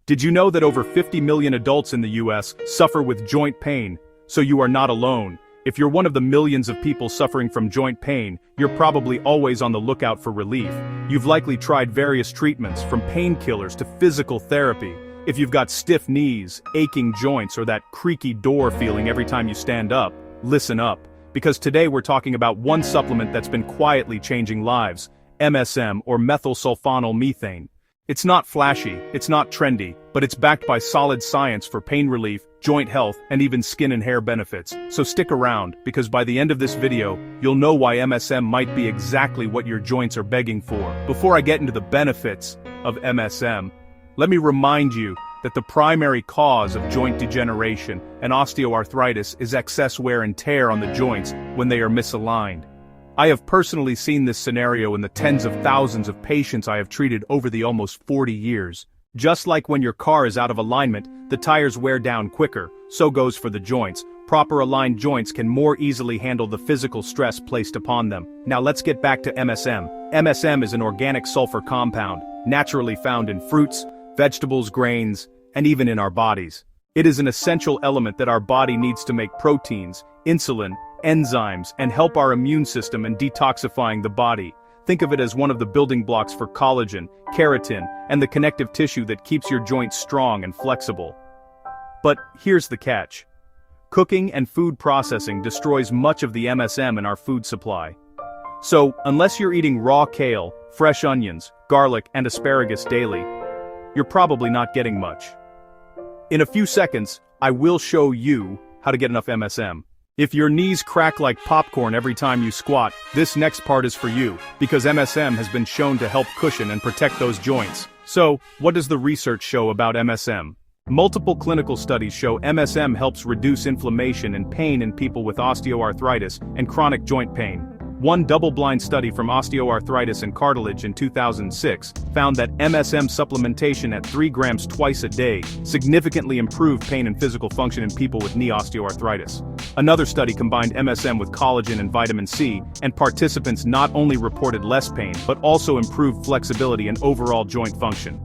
Did you know that over 50 million adults in the US suffer with joint pain? So you are not alone. If you're one of the millions of people suffering from joint pain, you're probably always on the lookout for relief. You've likely tried various treatments, from painkillers to physical therapy. If you've got stiff knees, aching joints, or that creaky door feeling every time you stand up, listen up. Because today we're talking about one supplement that's been quietly changing lives: MSM, or methylsulfonylmethane. It's not flashy, it's not trendy, but it's backed by solid science for pain relief, joint health, and even skin and hair benefits. So stick around, because by the end of this video, you'll know why MSM might be exactly what your joints are begging for. Before I get into the benefits of MSM, let me remind you that the primary cause of joint degeneration and osteoarthritis is excess wear and tear on the joints when they are misaligned. I have personally seen this scenario in the tens of thousands of patients I have treated over the almost 40 years. Just like when your car is out of alignment, the tires wear down quicker, so goes for the joints. Proper aligned joints can more easily handle the physical stress placed upon them. Now let's get back to MSM. MSM is an organic sulfur compound, naturally found in fruits, vegetables, grains, and even in our bodies. It is an essential element that our body needs to make proteins, insulin, enzymes, and help our immune system in detoxifying the body. Think of it as one of the building blocks for collagen, keratin, and the connective tissue that keeps your joints strong and flexible. But here's the catch. Cooking and food processing destroys much of the MSM in our food supply. So, unless you're eating raw kale, fresh onions, garlic, and asparagus daily, you're probably not getting much. In a few seconds, I will show you how to get enough MSM. If your knees crack like popcorn every time you squat, this next part is for you, because MSM has been shown to help cushion and protect those joints. So, what does the research show about MSM? Multiple clinical studies show MSM helps reduce inflammation and pain in people with osteoarthritis and chronic joint pain. One double-blind study from Osteoarthritis and Cartilage in 2006 found that MSM supplementation at 3 grams twice a day significantly improved pain and physical function in people with knee osteoarthritis. Another study combined MSM with collagen and vitamin C, and participants not only reported less pain but also improved flexibility and overall joint function.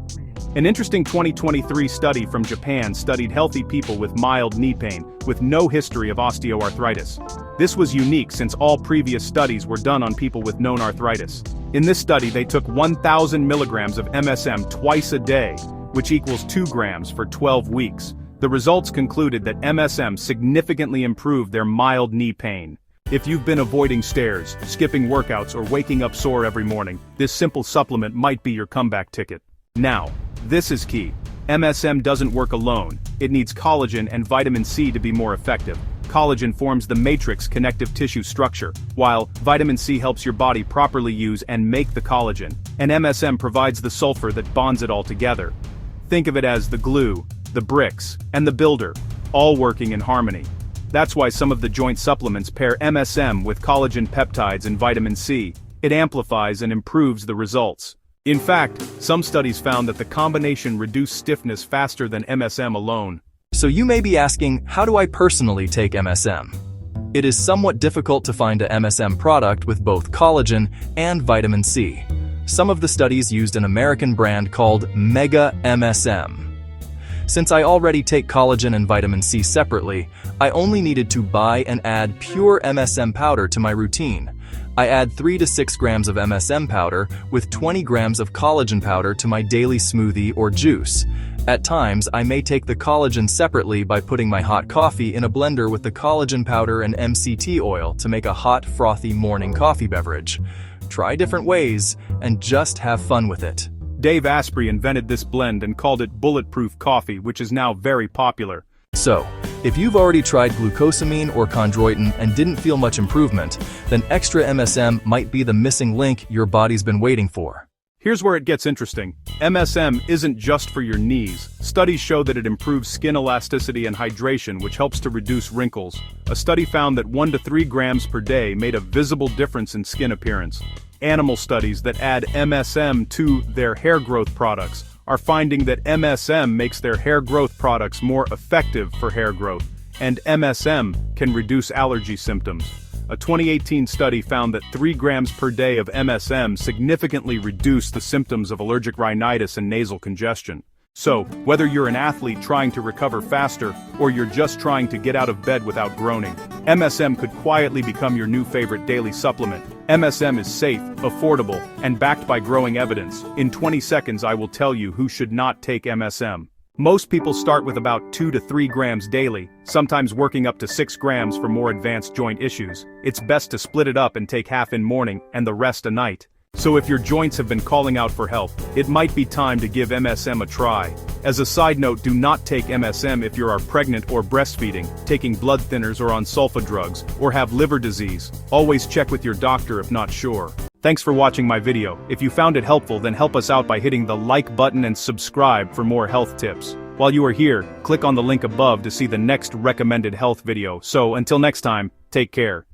An interesting 2023 study from Japan studied healthy people with mild knee pain with no history of osteoarthritis. This was unique since all previous studies were done on people with known arthritis. In this study, they took 1,000 milligrams of MSM twice a day, which equals 2 grams for 12 weeks. The results concluded that MSM significantly improved their mild knee pain. If you've been avoiding stairs, skipping workouts, or waking up sore every morning, this simple supplement might be your comeback ticket. Now, this is key. MSM doesn't work alone. It needs collagen and vitamin C to be more effective. Collagen forms the matrix connective tissue structure, while vitamin C helps your body properly use and make the collagen, and MSM provides the sulfur that bonds it all together. Think of it as the glue, the bricks, and the builder, all working in harmony. That's why some of the joint supplements pair MSM with collagen peptides and vitamin C. It amplifies and improves the results. In fact, some studies found that the combination reduced stiffness faster than MSM alone. So you may be asking, how do I personally take MSM? It is somewhat difficult to find a MSM product with both collagen and vitamin C. Some of the studies used an American brand called Mega MSM. Since I already take collagen and vitamin C separately, I only needed to buy and add pure MSM powder to my routine. I add 3 to 6 grams of MSM powder with 20 grams of collagen powder to my daily smoothie or juice. At times, I may take the collagen separately by putting my hot coffee in a blender with the collagen powder and MCT oil to make a hot, frothy morning coffee beverage. Try different ways and just have fun with it. Dave Asprey invented this blend and called it bulletproof coffee, which is now very popular. So, if you've already tried glucosamine or chondroitin and didn't feel much improvement, then extra MSM might be the missing link your body's been waiting for. Here's where it gets interesting. MSM isn't just for your knees. Studies show that it improves skin elasticity and hydration, which helps to reduce wrinkles. A study found that 1 to 3 grams per day made a visible difference in skin appearance. Animal studies that add MSM to their hair growth products are finding that MSM makes their hair growth products more effective for hair growth, and MSM can reduce allergy symptoms. A 2018 study found that 3 grams per day of MSM significantly reduced the symptoms of allergic rhinitis and nasal congestion. So, whether you're an athlete trying to recover faster, or you're just trying to get out of bed without groaning, MSM could quietly become your new favorite daily supplement. MSM is safe, affordable, and backed by growing evidence. In 20 seconds I will tell you who should not take MSM. Most people start with about 2 to 3 grams daily, sometimes working up to 6 grams for more advanced joint issues. It's best to split it up and take half in morning and the rest a night. So if your joints have been calling out for help, it might be time to give MSM a try. As a side note, do not take MSM if you are pregnant or breastfeeding, taking blood thinners or on sulfa drugs, or have liver disease. Always check with your doctor if not sure. Thanks for watching my video. If you found it helpful, then help us out by hitting the like button and subscribe for more health tips. While you are here, click on the link above to see the next recommended health video. So until next time, take care.